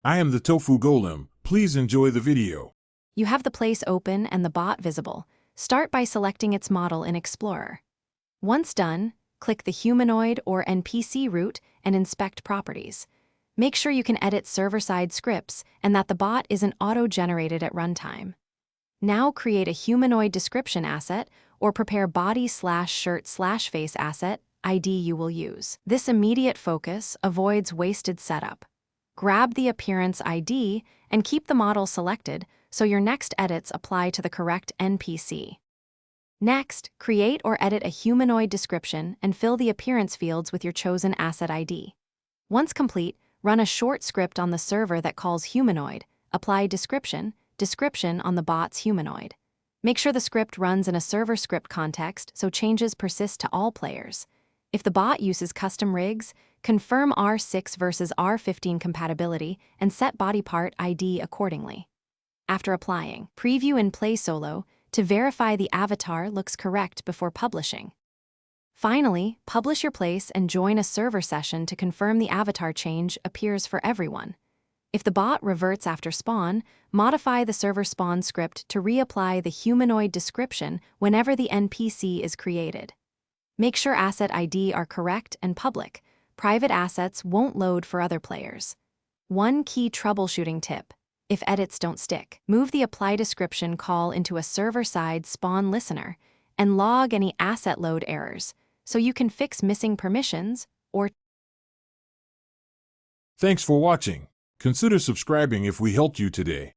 I am the tofu golem. Please enjoy the video. You have the place open and the bot visible. Start by selecting its model in Explorer. Once done, click the humanoid or NPC route and inspect properties. Make sure you can edit server-side scripts and that the bot isn't auto-generated at runtime. Now create a humanoid description asset or prepare body/shirt/face asset ID you will use. This immediate focus avoids wasted setup. Grab the appearance ID and keep the model selected so your next edits apply to the correct NPC. Next, create or edit a humanoid description and fill the appearance fields with your chosen asset ID. Once complete, run a short script on the server that calls humanoid, apply description on the bot's humanoid. Make sure the script runs in a server script context so changes persist to all players. If the bot uses custom rigs, confirm R6 versus R15 compatibility and set body part ID accordingly. After applying, preview and play solo to verify the avatar looks correct before publishing. Finally, publish your place and join a server session to confirm the avatar change appears for everyone. If the bot reverts after spawn, modify the server spawn script to reapply the humanoid description whenever the NPC is created. Make sure asset ID are correct and public. Private assets won't load for other players. One key troubleshooting tip: if edits don't stick, move the apply description call into a server-side spawn listener and log any asset load errors so you can fix missing permissions or. Thanks for watching. Consider subscribing if we helped you today.